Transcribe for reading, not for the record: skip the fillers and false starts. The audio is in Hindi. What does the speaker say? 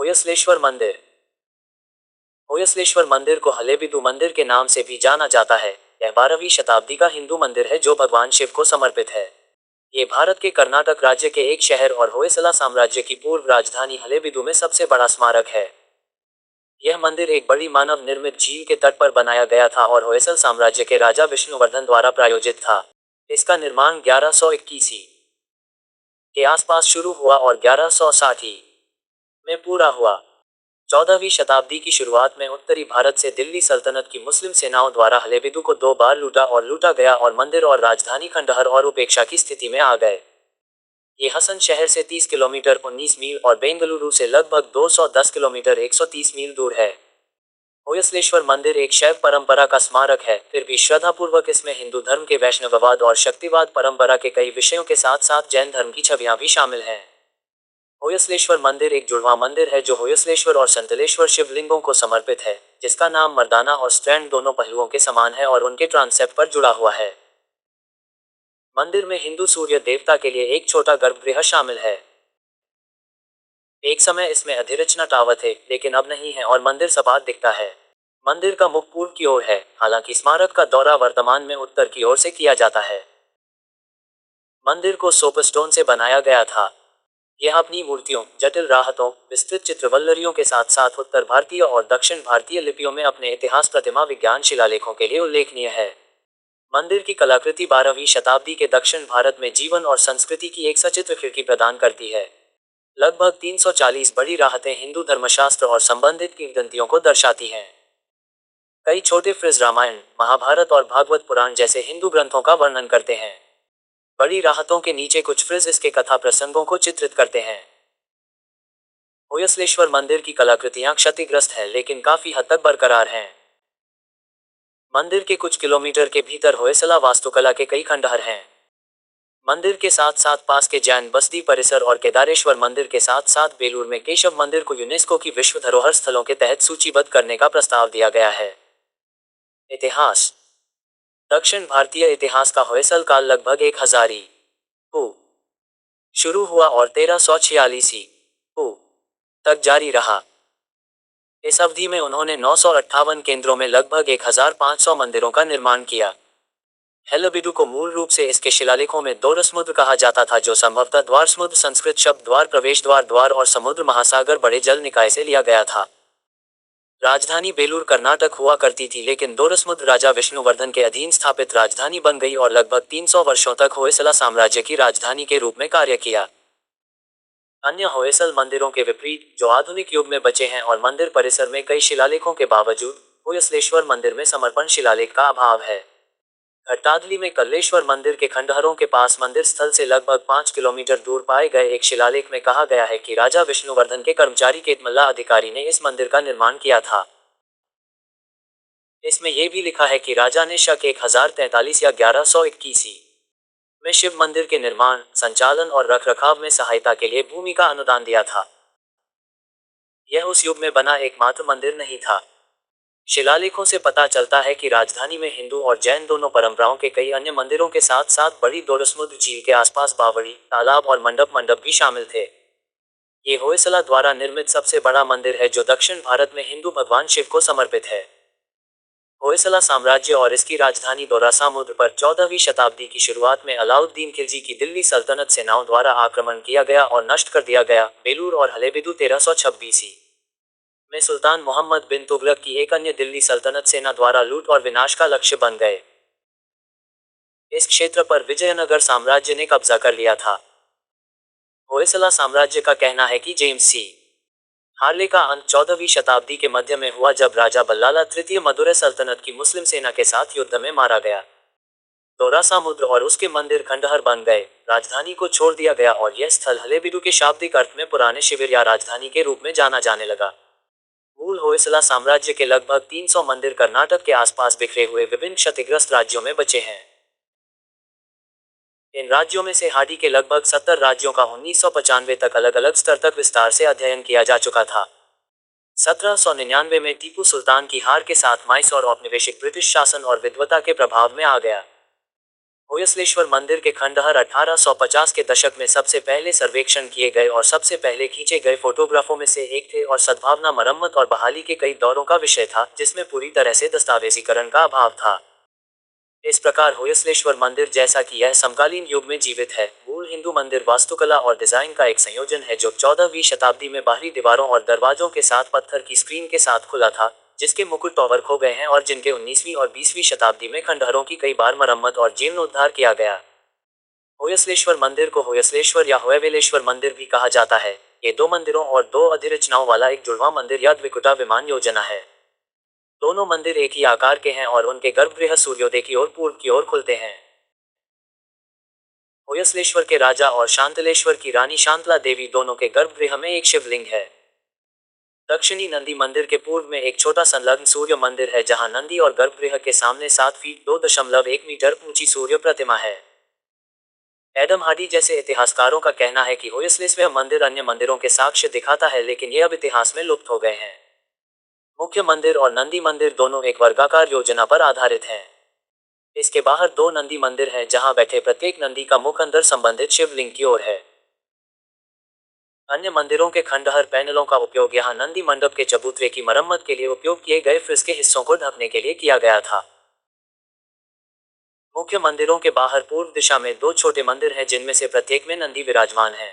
होयसलेश्वर मंदिर। होयसलेश्वर मंदिर को हलेबिदु मंदिर के नाम से भी जाना जाता है। यह 12वीं शताब्दी का हिंदू मंदिर है जो भगवान शिव को समर्पित है। ये भारत के कर्नाटक राज्य के एक शहर और होयसला साम्राज्य की पूर्व राजधानी हलेबिदु में सबसे बड़ा स्मारक है। यह मंदिर एक बड़ी मानव निर्मित झील के तट पर बनाया गया था और होयसल साम्राज्य के राजा विष्णुवर्धन द्वारा प्रायोजित था। इसका निर्माण 1121 के आसपास शुरू हुआ और 1160 में पूरा हुआ। 14वीं शताब्दी की शुरुआत में उत्तरी भारत से दिल्ली सल्तनत की मुस्लिम सेनाओं द्वारा हलेबिदु को 2 बार लूटा गया और मंदिर और राजधानी खंडहर और उपेक्षा की स्थिति में आ गए। ये हसन शहर से 30 किलोमीटर 19 मील और बेंगलुरु से लगभग 210 किलोमीटर 130 मील दूर है। होयसलेश्वर मंदिर एक शैव परंपरा का स्मारक है, फिर भी श्रद्धापूर्वक इसमें हिंदू धर्म के वैष्णववाद और शक्तिवाद परंपरा के कई विषयों के साथ साथ जैन धर्म की छवियां भी शामिल हैं। होयसलेश्वर मंदिर एक जुड़वां मंदिर है जो होयसलेश्वर और संतलेश्वर शिवलिंगों को समर्पित है, जिसका नाम मर्दाना और स्ट्रैंड दोनों पहलुओं के समान है और उनके ट्रांसेप्ट पर जुड़ा हुआ है। मंदिर में हिंदू सूर्य देवता के लिए एक छोटा गर्भगृह शामिल है। एक समय इसमें अधिरचना टावर थे, लेकिन अब नहीं है और मंदिर सपाट दिखता है। मंदिर का मुख पूर्व की ओर है, हालांकि स्मारक का दौरा वर्तमान में उत्तर की ओर से किया जाता है। मंदिर को सोपस्टोन से बनाया गया था। यह अपनी मूर्तियों, जटिल राहतों, विस्तृत चित्रवल्लरियों के साथ साथ उत्तर भारतीय और दक्षिण भारतीय लिपियों में अपने इतिहास, प्रतिमा, विज्ञान शिलालेखों के लिए उल्लेखनीय है। मंदिर की कलाकृति 12वीं शताब्दी के दक्षिण भारत में जीवन और संस्कृति की एक सचित्र खिड़की प्रदान करती है। लगभग 340 बड़ी राहतें हिंदू धर्मशास्त्र और संबंधित किंवदंतियों को दर्शाती हैं। कई छोटे फ्रिज रामायण, महाभारत और भागवत पुराण जैसे हिंदू ग्रंथों का वर्णन करते हैं। बड़ी राहतों के नीचे कुछ फ्रिज इसके कथा प्रसंगों को चित्रित करते हैं। होयसलेश्वर मंदिर की कलाकृतियां क्षतिग्रस्त हैं लेकिन काफी हद तक बरकरार हैं। मंदिर के कुछ किलोमीटर के भीतर होयसला वास्तुकला के कई खंडहर हैं। मंदिर के साथ साथ पास के जैन बस्ती परिसर और केदारेश्वर मंदिर के साथ साथ बेलूर में केशव मंदिर को यूनेस्को की विश्व धरोहर स्थलों के तहत सूचीबद्ध करने का प्रस्ताव दिया गया है। इतिहास। दक्षिण भारतीय इतिहास का होयसल काल लगभग 1000 ईसा शुरू हुआ और 1346 ईसा तक जारी रहा। इस अवधि में उन्होंने 958 केंद्रों में लगभग 1500 मंदिरों का निर्माण किया। हलेबिदु को मूल रूप से इसके शिलालेखों में द्वारसमुद्र कहा जाता था, जो संभवतः द्वार समुद्र संस्कृत शब्द द्वार, प्रवेश द्वार, द्वार और समुद्र महासागर बड़े जल निकाय से लिया गया था। राजधानी बेलूर कर्नाटक हुआ करती थी, लेकिन द्वारसमुद्र राजा विष्णुवर्धन के अधीन स्थापित राजधानी बन गई और लगभग 300 वर्षों तक होयसला साम्राज्य की राजधानी के रूप में कार्य किया। अन्य होयसल मंदिरों के विपरीत, जो आधुनिक युग में बचे हैं और मंदिर परिसर में कई शिलालेखों के बावजूद, होयसलेश्वर मंदिर में समर्पण शिलालेख का अभाव है। घट्टादली में कल्लेश्वर मंदिर के खंडहरों के पास मंदिर स्थल से लगभग 5 किलोमीटर दूर पाए गए एक शिलालेख में कहा गया है कि राजा विष्णुवर्धन के कर्मचारी केतमल्ला अधिकारी ने इस मंदिर का निर्माण किया था। इसमें यह भी लिखा है कि राजा ने शक 1043 या 1121 में शिव मंदिर के निर्माण, संचालन और रखरखाव में सहायता के लिए भूमि का अनुदान दिया था। यह उस युग में बना एकमात्र मंदिर नहीं था। शिलालेखों से पता चलता है कि राजधानी में हिंदू और जैन दोनों परंपराओं के कई अन्य मंदिरों के साथ साथ बड़ी द्वारसमुद्र झील के आसपास बावड़ी, तालाब और मंडप भी शामिल थे। ये होयसला द्वारा निर्मित सबसे बड़ा मंदिर है जो दक्षिण भारत में हिंदू भगवान शिव को समर्पित है। होयसला साम्राज्य और इसकी राजधानी द्वारासमुद्र पर 14वीं शताब्दी की शुरुआत में अलाउद्दीन खिलजी की दिल्ली सल्तनत सेनाओं द्वारा आक्रमण किया गया और नष्ट कर दिया गया। बेलूर और हलेबिदु 1326 में सुल्तान मोहम्मद बिन तुगलक की एक अन्य दिल्ली सल्तनत सेना द्वारा लूट और विनाश का लक्ष्य बन गए। इस क्षेत्र पर विजयनगर साम्राज्य ने कब्जा कर लिया था। होयसला साम्राज्य का कहना है कि जेम्स सी हार्ले का अंत 14वीं शताब्दी के मध्य में हुआ, जब राजा बल्लाला तृतीय मदुरै सल्तनत की मुस्लिम सेना के साथ युद्ध में मारा गया। द्वारासमुद्र और उसके मंदिर खंडहर बन गए, राजधानी को छोड़ दिया गया और यह स्थल हलेबिदु के शाब्दिक अर्थ में पुराने शिविर या राजधानी के रूप में जाना जाने लगा। मूल होयसला साम्राज्य के लगभग 300 मंदिर कर्नाटक के आसपास बिखरे हुए विभिन्न क्षतिग्रस्त राज्यों में बचे हैं। इन राज्यों में से हाडी के लगभग 70 राज्यों का 1995 तक अलग अलग स्तर तक विस्तार से अध्ययन किया जा चुका था। 1799 में टीपू सुल्तान की हार के साथ माइसौर औपनिवेशिक ब्रिटिश शासन और विद्वता के प्रभाव में आ गया। होयसलेश्वर मंदिर के खंडहर 1850 के दशक में सबसे पहले सर्वेक्षण किए गए और सबसे पहले खींचे गए फोटोग्राफों में से एक थे और सद्भावना मरम्मत और बहाली के कई दौरों का विषय था जिसमें पूरी तरह से दस्तावेजीकरण का अभाव था। इस प्रकार होयसलेश्वर मंदिर जैसा कि यह समकालीन युग में जीवित है, मूल हिंदू मंदिर वास्तुकला और डिजाइन का एक संयोजन है जो 14वीं शताब्दी में बाहरी दीवारों और दरवाजों के साथ पत्थर की स्क्रीन के साथ खुला था, जिसके मुकुट टॉवर खो गए हैं और जिनके 19वीं और 20वीं शताब्दी में खंडहरों की कई बार मरम्मत और जीर्णोद्धार किया गया। होयसलेश्वर मंदिर को होयसलेश्वर या होयवेलेश्वर मंदिर भी कहा जाता है। ये दो मंदिरों और दो अधिरचनाओं वाला एक जुड़वां मंदिर या द्विकुटा विमान योजना है। दोनों मंदिर एक ही आकार के हैं और उनके गर्भगृह सूर्योदय की ओर पूर्व की ओर खुलते हैं। होयसलेश्वर के राजा और शांतलेश्वर की रानी शांतला देवी दोनों के गर्भगृह में एक शिवलिंग है। दक्षिणी नंदी मंदिर के पूर्व में एक छोटा संलग्न सूर्य मंदिर है जहां नंदी और गर्भगृह के सामने 7 फीट 2.1 मीटर ऊंची सूर्य प्रतिमा है। एडम हार्डी जैसे इतिहासकारों का कहना है कि होयसलेश्वर मंदिर अन्य मंदिरों के साक्ष्य दिखाता है लेकिन ये अब इतिहास में लुप्त हो गए हैं। मुख्य मंदिर और नंदी मंदिर दोनों एक वर्गाकार योजना पर आधारित हैं। इसके बाहर दो नंदी मंदिर हैं जहां बैठे प्रत्येक नंदी का मुख अंदर संबंधित शिवलिंग की ओर है। अन्य मंदिरों के खंडहर पैनलों का उपयोग यहां नंदी मंडप के चबूतरे की मरम्मत के लिए उपयोग किए गए फ्रिज के हिस्सों को ढकने के लिए किया गया था। मुख्य मंदिरों के बाहर पूर्व दिशा में दो छोटे मंदिर हैं जिनमें से प्रत्येक में नंदी विराजमान है।